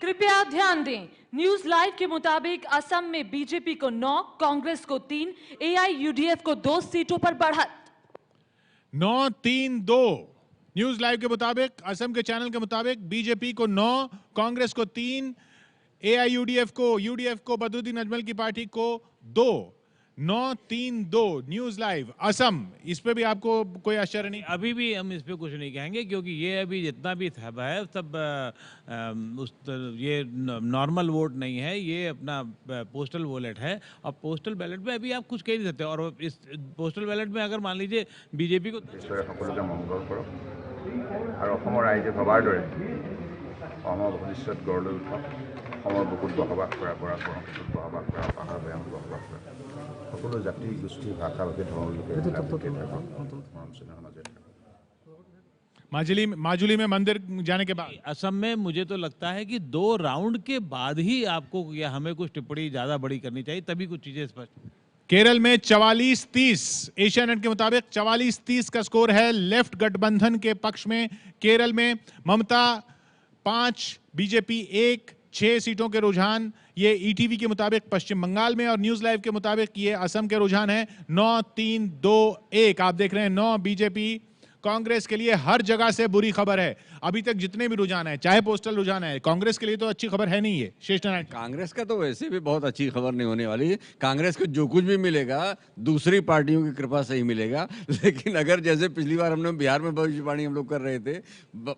कृपया ध्यान दें, न्यूज लाइव के मुताबिक असम में बीजेपी को 9, कांग्रेस को 3, एआईयूडीएफ को 2 सीटों पर बढ़त। 9-3-2 न्यूज लाइव के मुताबिक, असम के चैनल के मुताबिक बीजेपी को 9, कांग्रेस को 3, यूडीएफ को बदरुद्दीन अजमल की पार्टी को 2। 9-3-2 न्यूज लाइव असम। इस पे भी आपको कोई आश्चर्य नहीं? अभी भी हम इस पे कुछ नहीं कहेंगे, क्योंकि ये अभी जितना भी है सब ये नॉर्मल वोट नहीं है, ये अपना पोस्टल वॉलेट है। अब पोस्टल बैलेट में अभी आप कुछ कह नहीं सकते। और इस पोस्टल बैलेट में अगर मान लीजिए बीजेपी को मंगल करो और राइजे भबार दरे भविष्य गढ़ লৈ উঠক। বুকুত বসবাস কৰা ব্ৰহ্মপুত্ৰত বসবাস কৰা পাহাৰ ভৈয়ামত বসবাস কৰা সকলো জাতি গোষ্ঠী ভাষা ভাষী ধৰ্মৰ লোকে माजुली में मंदिर जाने के बाद असम में मुझे तो लगता है कि 2 राउंड के बाद ही आपको या हमें कुछ टिप्पणी ज्यादा बड़ी करनी चाहिए, तभी कुछ चीजें स्पष्ट। केरल में 44-30 एशिया नेट के मुताबिक 44-30 का स्कोर है लेफ्ट गठबंधन के पक्ष में। केरल में ममता 5, बीजेपी 1, 6 सीटों के रुझान ये ईटीवी के मुताबिक पश्चिम बंगाल में, और न्यूज लाइव के मुताबिक ये असम के रुझान है 9-3-2-1। आप देख रहे हैं 9 बीजेपी। कांग्रेस के लिए हर जगह से बुरी खबर है। अभी तक जितने भी रुझान है, चाहे पोस्टल रुझान है, कांग्रेस के लिए तो अच्छी खबर है नहीं है। श्रेष्ठ नारायण, कांग्रेस का तो वैसे भी बहुत अच्छी खबर नहीं होने वाली। कांग्रेस को जो कुछ भी मिलेगा दूसरी पार्टियों की कृपा से ही मिलेगा। लेकिन अगर जैसे पिछली बार हमने बिहार में भविष्यवाणी हम लोग कर रहे थे,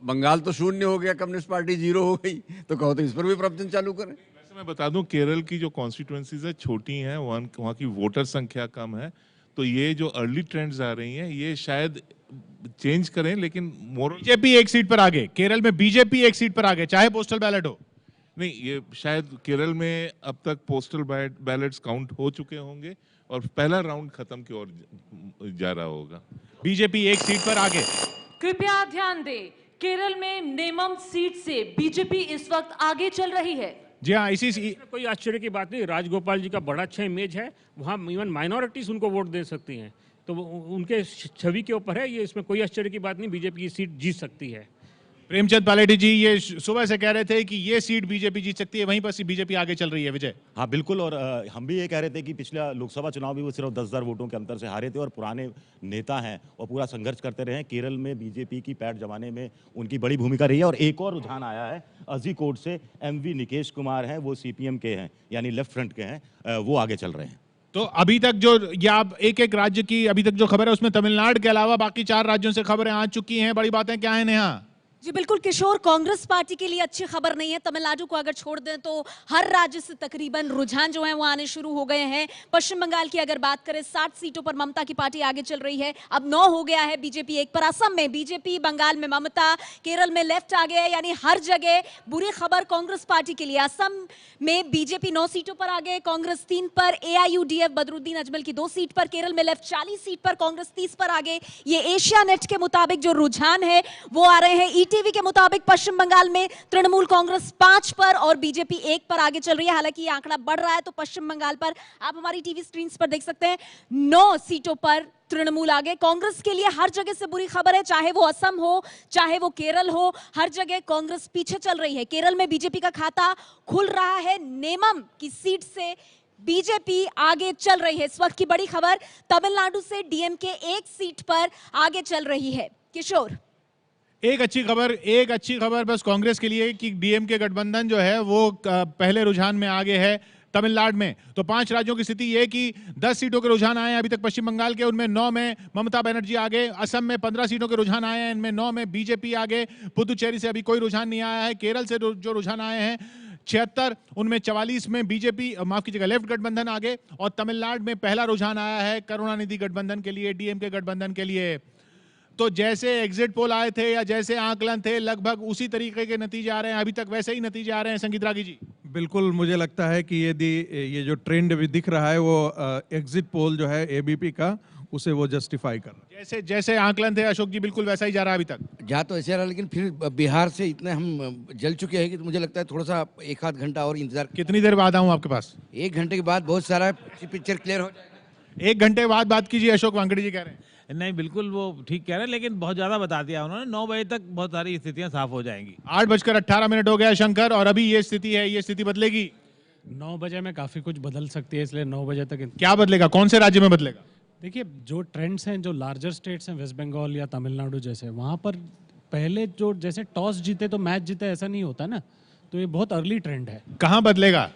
बंगाल तो 0 हो गया, कम्युनिस्ट पार्टी 0 हो गई, तो कहो तो इस पर भी प्रवचन चालू करें। मैं बता दूं, केरल की जो कॉन्स्टिट्यूएंसीज है छोटी हैं, वहाँ की वोटर संख्या कम है, तो ये जो अर्ली ट्रेंड्स आ रही हैं ये शायद चेंज करें, लेकिन बीजेपी 1 सीट पर आगे। केरल में बीजेपी 1 सीट पर आगे, चाहे पोस्टल बैलेट हो। नहीं, ये शायद केरल में अब तक पोस्टल बैलेट्स काउंट हो चुके होंगे और पहला राउंड खत्म की ओर जा रहा होगा। बीजेपी 1 सीट पर आगे। कृपया ध्यान दें, केरल में नेमम सीट से बीजेपी इस वक्त आगे चल रही है। जी हाँ, इसी कोई आश्चर्य की बात नहीं। राजगोपाल जी का बड़ा अच्छा इमेज है, वहाँ इवन माइनॉरिटीज उनको वोट दे सकती हैं, तो उनके छवि के ऊपर है ये। इसमें कोई आश्चर्य की बात नहीं, बीजेपी की सीट जीत सकती है। प्रेमचंद पालेठी जी ये सुबह से कह रहे थे कि ये सीट बीजेपी जीत सकती है, वहीं पर बीजेपी आगे चल रही है। विजय? हाँ बिल्कुल, और हम भी ये कह रहे थे कि पिछला लोकसभा चुनाव भी वो सिर्फ 10,000 वोटों के अंतर से हारे थे, और पुराने नेता हैं और पूरा संघर्ष करते रहे। केरल में बीजेपी की पैठ जमाने में उनकी बड़ी भूमिका रही है। और एक और रुझान आया है अजीकोट से, MV निकेश कुमार हैं, वो CPM के हैं, यानी लेफ्ट फ्रंट के हैं, वो आगे चल रहे हैं। तो अभी तक जो या आप एक राज्य की अभी तक जो खबर है उसमें तमिलनाडु के अलावा बाकी 4 राज्यों से खबरें आ चुकी हैं। बड़ी बातें क्या है नेहा? जी बिल्कुल किशोर, कांग्रेस पार्टी के लिए अच्छी खबर नहीं है। तमिलनाडु को अगर छोड़ दें तो हर राज्य से तकरीबन रुझान जो है वो आने शुरू हो गए हैं। पश्चिम बंगाल की अगर बात करें, 60 सीटों पर ममता की पार्टी आगे चल रही है, अब 9 हो गया है, बीजेपी 1 पर। असम में बीजेपी, बंगाल में ममता, केरल में लेफ्ट आ गया है, यानी हर जगह बुरी खबर कांग्रेस पार्टी के लिए। असम में बीजेपी 9 सीटों पर आगे, कांग्रेस 3 पर, एआईयूडीएफ बदरुद्दीन अजमल की 2 सीट पर, केरल में लेफ्ट 40 सीट पर, कांग्रेस 30 पर आगे। ये एशिया नेट के मुताबिक जो रुझान है वो आ रहे हैं। ईटीवी के मुताबिक पश्चिम बंगाल में तृणमूल कांग्रेस 5 पर और बीजेपी 1 पर आगे चल रही है। हालांकि ये आंकड़ा बढ़ रहा है, तो पश्चिम बंगाल पर आप हमारी टीवी स्क्रीन पर देख सकते हैं 9 सीटों पर तृणमूल आगे। कांग्रेस के लिए हर जगह से बुरी खबर है, चाहे वो असम हो, चाहे वो केरल हो, हर जगह कांग्रेस पीछे चल रही है। केरल में बीजेपी का खाता खुल रहा है, नेमम की सीट से बीजेपी आगे चल रही है। इस वक्त की बड़ी खबर, तमिलनाडु से डीएमके 1 सीट पर आगे चल रही है। किशोर, एक अच्छी खबर बस कांग्रेस के लिए कि डीएमके गठबंधन जो है वो पहले रुझान में आगे है तमिलनाडु में। तो 5 राज्यों की स्थिति ये कि 10 सीटों के रुझान आए हैं अभी तक पश्चिम बंगाल के, उनमें 9 में ममता बनर्जी आगे। असम में 15 सीटों के रुझान आए हैं, इनमें 9 में बीजेपी आगे। पुदुचेरी से अभी कोई रुझान नहीं आया है। केरल से जो रुझान आए हैं 76, उनमें 44 में बीजेपी, माफ कीजिएगा, लेफ्ट गठबंधन आगे। और तमिलनाडु में पहला रुझान आया है करुणानिधि गठबंधन के लिए, डीएमके गठबंधन के लिए। तो जैसे एग्जिट पोल आए थे या जैसे आकलन थे, लगभग उसी तरीके के नतीजे आ रहे हैं। अभी तक वैसे ही नतीजे आ रहे हैं। संगीत रागी जी? बिल्कुल, मुझे लगता है कि यदि ये जो ट्रेंड भी दिख रहा है वो एग्जिट पोल जो है एबीपी का, उसे वो जस्टिफाई कर रहा है। जैसे आकलन थे अशोक जी, बिल्कुल वैसा ही जा रहा है अभी तक। जा तो ऐसे रहा, लेकिन फिर बिहार से इतने हम जल चुके हैं कि मुझे लगता है थोड़ा सा 1 आध घंटा और इंतजार। कितनी देर बाद आऊं आपके पास? 1 घंटे के बाद बहुत सारा पिक्चर क्लियर हो जाएगा। 1 घंटे बाद बात कीजिए, अशोक वांगड़ी जी कह रहे हैं। नहीं बिल्कुल वो ठीक कह रहे हैं, लेकिन बहुत ज़्यादा बता दिया उन्होंने। 9 बजे तक बहुत सारी स्थितियां साफ हो जाएंगी। 8:18 हो गया शंकर, और अभी ये स्थिति है, ये स्थिति बदलेगी। 9 बजे में काफ़ी कुछ बदल सकती है, इसलिए 9 बजे तक क्या बदलेगा, कौन से राज्य में बदलेगा? देखिए, जो ट्रेंड्स हैं, जो लार्जर स्टेट्स हैं, वेस्ट बंगाल या तमिलनाडु जैसे, वहाँ पर पहले जो जैसे टॉस जीते तो मैच जीते, ऐसा नहीं होता ना, तो ये बहुत अर्ली ट्रेंड है। कहाँ बदलेगा?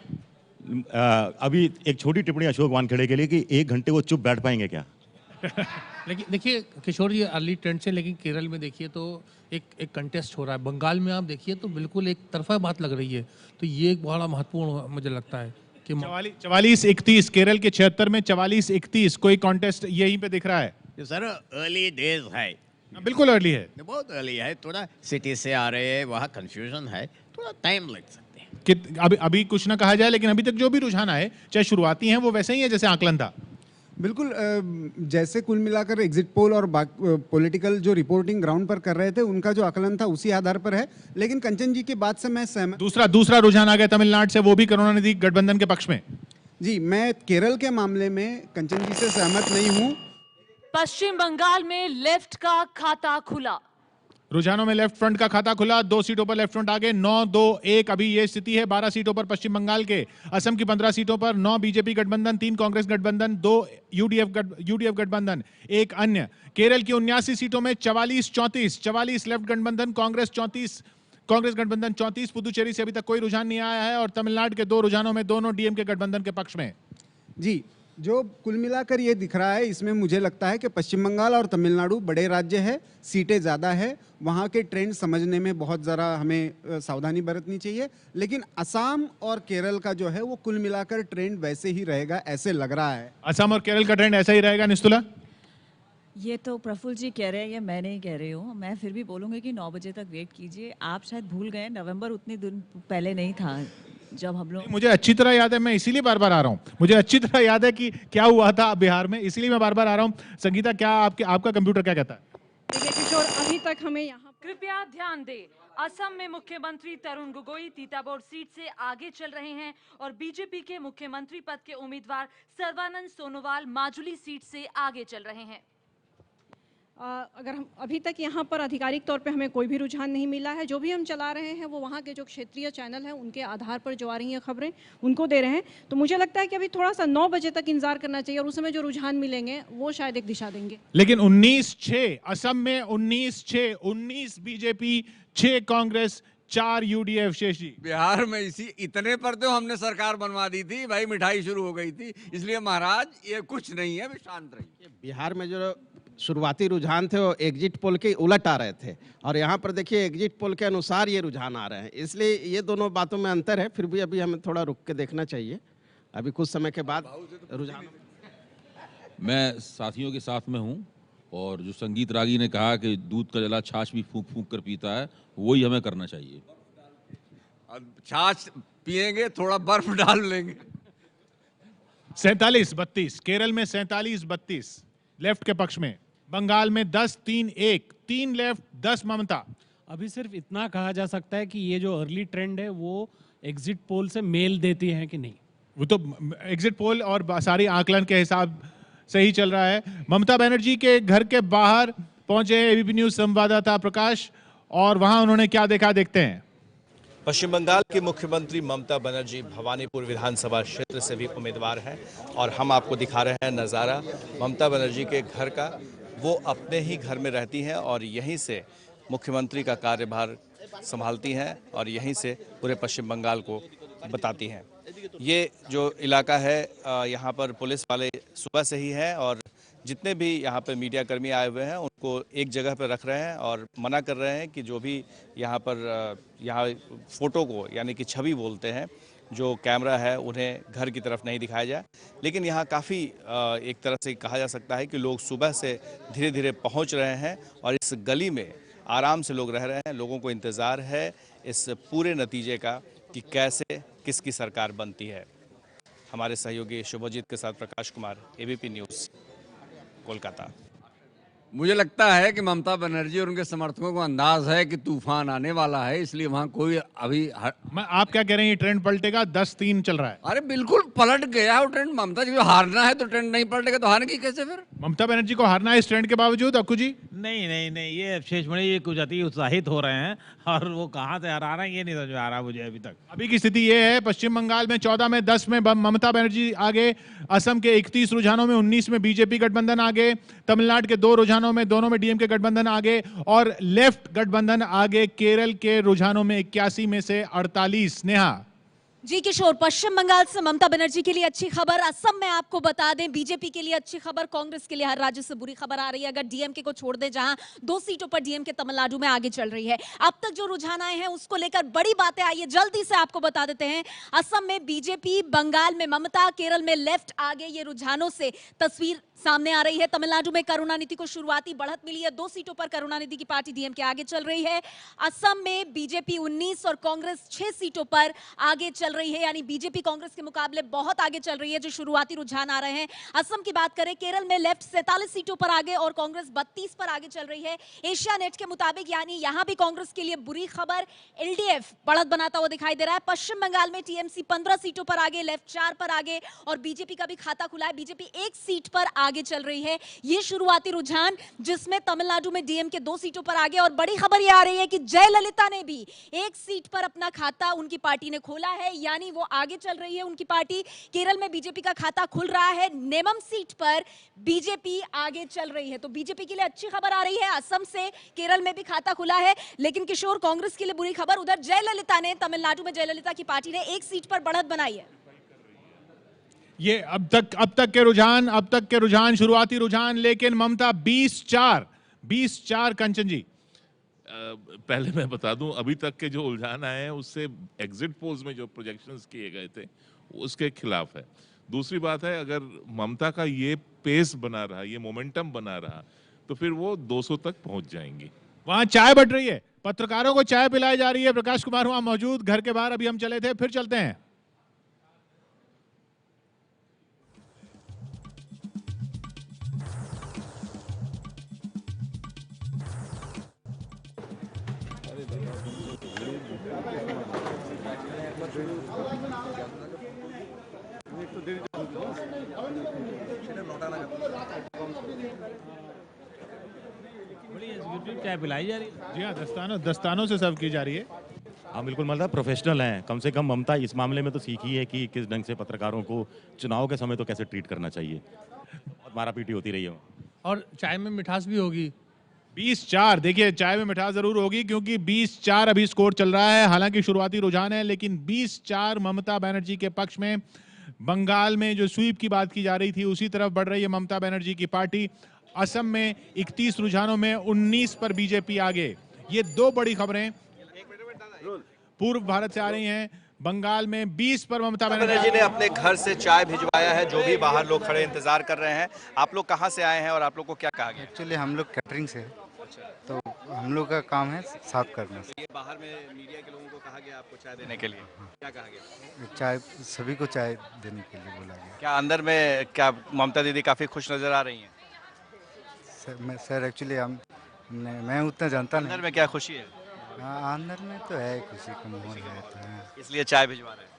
अभी एक छोटी टिप्पणी अशोक वानखेड़े के लिए कि 1 घंटे वो चुप बैठ पाएंगे क्या? लेकिन देखिए किशोर जी, अर्ली ट्रेंड से, लेकिन केरल में देखिए तो एक कंटेस्ट हो रहा है। बंगाल में आप देखिए तो बिल्कुल एक तरफा बात लग रही है, तो ये एक बड़ा महत्वपूर्ण मुझे लगता है कि 44-31 केरल के 76 में 44-31 कोई कॉन्टेस्ट यहीं पे दिख रहा है। सर अर्ली डेज है, बिल्कुल अर्ली है, बहुत अर्ली है, थोड़ा सिटी से आ रहे हैं, वहाँ कंफ्यूजन है, थोड़ा टाइम लग सकते हैं। कि अभी कुछ ना कहा जाए, लेकिन अभी तक जो भी रुझान आए, चाहे शुरुआती हैं, वो वैसे ही है जैसे आकलन था। बिल्कुल, जैसे कुल मिलाकर एग्जिट पोल और पॉलिटिकल जो रिपोर्टिंग ग्राउंड पर कर रहे थे, उनका जो आकलन था उसी आधार पर है। लेकिन कंचन जी की बात से मैं सहमत। दूसरा रुझान आ गया तमिलनाडु से, वो भी करुणानिधि गठबंधन के पक्ष में। जी, मैं केरल के मामले में कंचन जी से सहमत नहीं हूँ। पश्चिम बंगाल में लेफ्ट का खाता खुला। रुझानों में लेफ्ट फ्रंट का खाता खुला, 2 सीटों पर लेफ्ट फ्रंट आगे, 9-2-1 अभी ये स्थिति है। 12 सीटों पर पश्चिम बंगाल के, असम की 15 सीटों पर 9 बीजेपी गठबंधन, 3 कांग्रेस गठबंधन, 2 यूडीएफ गठबंधन, 1 अन्य। केरल की 79 सीटों में 44-34, 44 लेफ्ट गठबंधन, कांग्रेस 34, कांग्रेस गठबंधन 34। पुदुचेरी से अभी तक कोई रुझान नहीं आया है, और तमिलनाडु के 2 रुझानों में दोनों डीएमके गठबंधन के पक्ष में। जी, जो कुल मिलाकर ये दिख रहा है, इसमें मुझे लगता है कि पश्चिम बंगाल और तमिलनाडु बड़े राज्य है, सीटें ज़्यादा है, वहाँ के ट्रेंड समझने में बहुत ज़रा हमें सावधानी बरतनी चाहिए। लेकिन असम और केरल का जो है वो कुल मिलाकर ट्रेंड वैसे ही रहेगा, ऐसे लग रहा है। असम और केरल का ट्रेंड ऐसा ही रहेगा, निस्तुला? ये तो प्रफुल्ल जी कह रहे हैं, ये मैं नहीं कह रही हूँ। मैं फिर भी बोलूँगी कि 9 बजे तक वेट कीजिए। आप शायद भूल गए, नवंबर उतने दिन पहले नहीं था जब हम लोग। मुझे अच्छी तरह याद है, मैं इसीलिए बार बार आ रहा हूँ। मुझे अच्छी तरह याद है कि क्या हुआ था बिहार में, इसीलिए मैं बार बार आ रहा हूँ। संगीता, क्या आपका कंप्यूटर क्या कहता है? देखिए किशोर, अभी तक हमें यहाँ कृपया ध्यान दें, असम में मुख्यमंत्री तरुण गोगोई तीताबोर सीट से आगे चल रहे हैं, और बीजेपी के मुख्यमंत्री पद के उम्मीदवार सर्बानंद सोनोवाल माजुली सीट से आगे चल रहे हैं। अगर हम अभी तक यहाँ पर आधिकारिक तौर पे हमें कोई भी रुझान नहीं मिला है। जो भी हम चला रहे हैं वो वहाँ के जो क्षेत्रीय चैनल हैं उनके आधार पर जो आ रही हैं खबरें उनको दे रहे हैं। तो मुझे लगता है कि अभी थोड़ा सा 9 बजे तक इंतजार करना चाहिए, और उस समय जो रुझान मिलेंगे वो शायद एक दिशा देंगे। लेकिन 19-6 असम में, 19-6, 19 बीजेपी, 6 कांग्रेस, 4 यूडीएफ। शेष जी, बिहार में इतने पर तो हमने सरकार बनवा दी थी भाई, मिठाई शुरू हो गई थी, इसलिए महाराज ये कुछ नहीं है, शांत रहिए। बिहार में जो शुरुआती रुझान थे वो एग्जिट पोल के उलट आ रहे थे, और यहाँ पर देखिए एग्जिट पोल के अनुसार ये रुझान आ रहे हैं, इसलिए ये दोनों बातों में अंतर है। फिर भी अभी हमें थोड़ा रुक के देखना चाहिए, अभी कुछ समय के बाद रुझान। मैं साथियों के साथ में हूँ, और जो संगीत रागी ने कहा कि दूध का जला छाछ भी फूंक फूंक कर पीता है, वही हमें करना चाहिए। अब छाछ पिएंगे, थोड़ा बर्फ डाल लेंगे। 47-32 केरल में, 47-32 लेफ्ट के पक्ष में। बंगाल में 10-3-1, 3 लेफ्ट, 10 ममता। अभी सिर्फ इतना कहा जा सकता है कि ये जो अर्ली ट्रेंड है वो एग्जिट पोल से मेल देती है कि नहीं, वो तो एग्जिट पोल और सारी आकलन के हिसाब से ही चल रहा है। ममता बनर्जी के घर के बाहर पहुंचे एबीपी न्यूज संवाददाता प्रकाश, और वहां उन्होंने क्या देखा, देखते हैं। पश्चिम बंगाल की मुख्यमंत्री ममता बनर्जी भवानीपुर विधानसभा क्षेत्र से भी उम्मीदवार हैं, और हम आपको दिखा रहे हैं नज़ारा ममता बनर्जी के घर का। वो अपने ही घर में रहती हैं और यहीं से मुख्यमंत्री का कार्यभार संभालती हैं, और यहीं से पूरे पश्चिम बंगाल को बताती हैं। ये जो इलाका है, यहाँ पर पुलिस वाले सुबह से ही हैं, और जितने भी यहाँ पर मीडिया कर्मी आए हुए हैं उनको एक जगह पर रख रहे हैं, और मना कर रहे हैं कि जो भी यहाँ फ़ोटो को, यानी कि छवि बोलते हैं, जो कैमरा है, उन्हें घर की तरफ नहीं दिखाया जाए। लेकिन यहाँ काफ़ी एक तरह से कहा जा सकता है कि लोग सुबह से धीरे धीरे पहुँच रहे हैं, और इस गली में आराम से लोग रह रहे हैं। लोगों को इंतज़ार है इस पूरे नतीजे का कि कैसे किसकी सरकार बनती है। हमारे सहयोगी शुभजीत के साथ प्रकाश कुमार, एबीपी न्यूज़, कोलकाता। मुझे लगता है कि ममता बनर्जी और उनके समर्थकों को अंदाज है कि तूफान आने वाला है, इसलिए वहां कोई अभी आप क्या कह रहे हैं, ये ट्रेंड पलटेगा? 10-3 चल रहा है। अरे बिल्कुल पलट गया वो ट्रेंड। ममता जी को हारना है तो ट्रेंड नहीं पलटेगा तो हारेंगी कैसे फिर? ममता बनर्जी को हारना है इस ट्रेंड के बावजूद अक्कू जी? नहीं नहीं नहीं, ये शेषमणि ये कुछ अति उत्साहित हो रहे हैं और वो कहाँ से हरा रहे हैं ये नहीं समझ में आ रहा मुझे अभी तक। अभी की स्थिति ये है, पश्चिम बंगाल में 14 में 10 में ममता बनर्जी आगे, असम के 31 रुझानों में 19 में बीजेपी गठबंधन आगे, तमिलनाडु के 2 रुझानों में दोनों में डीएमके गठबंधन आगे और लेफ्ट गठबंधन आगे केरल के रुझानों में 81 में से 48। नेहा जी किशोर, पश्चिम बंगाल से ममता बनर्जी के लिए अच्छी खबर, असम में आपको बता दें बीजेपी के लिए अच्छी खबर, कांग्रेस के लिए हर राज्य से बुरी खबर आ रही है। अगर डीएमके को छोड़ दें, जहां 2 सीटों पर डीएमके तमिलनाडु में आगे चल रही है, अब तक जो रुझान आए हैं उसको लेकर बड़ी बातें आई है, जल्दी से आपको बता देते हैं। असम में बीजेपी, बंगाल में ममता, केरल में लेफ्ट आगे, ये रुझानों से तस्वीर सामने आ रही है। तमिलनाडु में करुणानिधि को शुरुआती बढ़त मिली है, 2 सीटों पर करुणानिधि की पार्टी डीएमके आगे चल रही है। असम में बीजेपी 19 और कांग्रेस 6 सीटों पर आगे चल रही है, यानी बीजेपी कांग्रेस के मुकाबले बहुत आगे चल रही है, जो शुरुआती रुझान आ रहे हैं। असम की बात करें, केरल में लेफ्ट 47 सीटों पर आगे और कांग्रेस 32 पर आगे चल रही है। एशिया नेट के मुताबिक यानी यहां भी कांग्रेस के लिए बुरी खबर, एलडीएफ बढ़त बनाता हुआ दिखाई दे रहा है। पश्चिम बंगाल में टीएमसी 15 सीटों पर आगे, लेफ्ट 4 पर आगे और बीजेपी का भी खाता खुला है, बीजेपी 1 सीट पर आगे चल रही है। ये शुरुआती रुझान, जिसमें तमिलनाडु में डीएमके 2 सीटों पर आगे और बड़ी खबर यह आ रही है कि जयललिता ने भी 1 सीट पर अपना खाता उनकी पार्टी ने खोला है, यानी वो आगे चल रही है उनकी पार्टी। केरल में बीजेपी का खाता खुल रहा है, नेमम सीट पर बीजेपी आगे चल रही है, तो बीजेपी के लिए अच्छी खबर आ रही है। असम से केरल में भी खाता खुला है, लेकिन किशोर कांग्रेस के लिए बुरी खबर, उधर जयललिता ने, तमिलनाडु में जयललिता की पार्टी ने 1 सीट पर बढ़त बनाई है। ये अब तक के रुझान शुरुआती रुझान, लेकिन ममता 20-4 कंचन जी। पहले मैं बता दूं, अभी तक के जो उलझान आए हैं उससे एग्जिट पोल्स में जो प्रोजेक्शंस किए गए थे उसके खिलाफ है। दूसरी बात है, अगर ममता का ये पेस बना रहा, ये मोमेंटम बना रहा, तो फिर वो 200 तक पहुंच जाएंगी। वहां चाय बट रही है, पत्रकारों को चाय पिलाई जा रही है। प्रकाश कुमार वहां मौजूद, घर के बाहर अभी हम चले थे, फिर चलते हैं। चाय पिलाई जा रही है। जी हाँ, दस्तानों से सर्व की जा रही है। हाँ बिल्कुल, मतलब प्रोफेशनल हैं, कम से कम ममता इस मामले में तो सीखी है कि किस ढंग से पत्रकारों को चुनाव के समय तो कैसे ट्रीट करना चाहिए। और मारापीटी होती रही है और चाय में मिठास भी होगी। 20-4, देखिए चाय में मिठास जरूर होगी, क्योंकि 20-4 अभी स्कोर चल रहा है। हालांकि शुरुआती रुझान है, लेकिन 20-4 ममता बनर्जी के पक्ष में। बंगाल में जो स्वीप की बात की जा रही थी उसी तरफ बढ़ रही है ममता बनर्जी की पार्टी। असम में 31 रुझानों में 19 पर बीजेपी आगे। ये 2 बड़ी खबरें पूर्व भारत से आ रही हैं। बंगाल में 20 पर ममता बनर्जी ने अपने घर से चाय भिजवाया है, जो भी बाहर लोग खड़े इंतजार कर रहे हैं। आप लोग कहां से आए हैं और आप लोग को क्या कहा गया? एक्चुअली हम लोग कैटरिंग से, तो हम लोग का काम है सर्व करना। ये बाहर में मीडिया के लोगों को कहा गया आपको चाय देने के लिए, क्या कहा गया? चाय, सभी को चाय देने के लिए बोला गया। क्या अंदर में क्या ममता दीदी काफी खुश नजर आ रही हैं? सर एक्चुअली मैं उतना जानता नहीं। अंदर में क्या खुशी है? हाँ, अंदर में तो है, खुशी का माहौल है, तो है। इसलिए चाय भिजवा रहे हैं।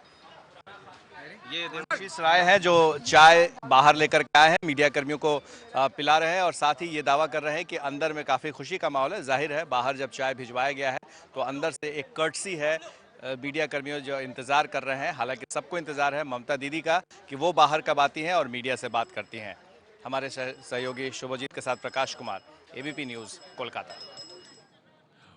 ये देवाशीष राय है जो चाय बाहर लेकर के आए हैं, मीडिया कर्मियों को पिला रहे हैं और साथ ही ये दावा कर रहे हैं कि अंदर में काफ़ी खुशी का माहौल है। जाहिर है बाहर जब चाय भिजवाया गया है तो अंदर से एक कर्टसी है मीडिया कर्मियों जो इंतज़ार कर रहे हैं। हालांकि सबको इंतज़ार है ममता दीदी का कि वो बाहर कब आती हैं और मीडिया से बात करती हैं। हमारे सहयोगी शुभजीत के साथ प्रकाश कुमार, एबीपी न्यूज़, कोलकाता।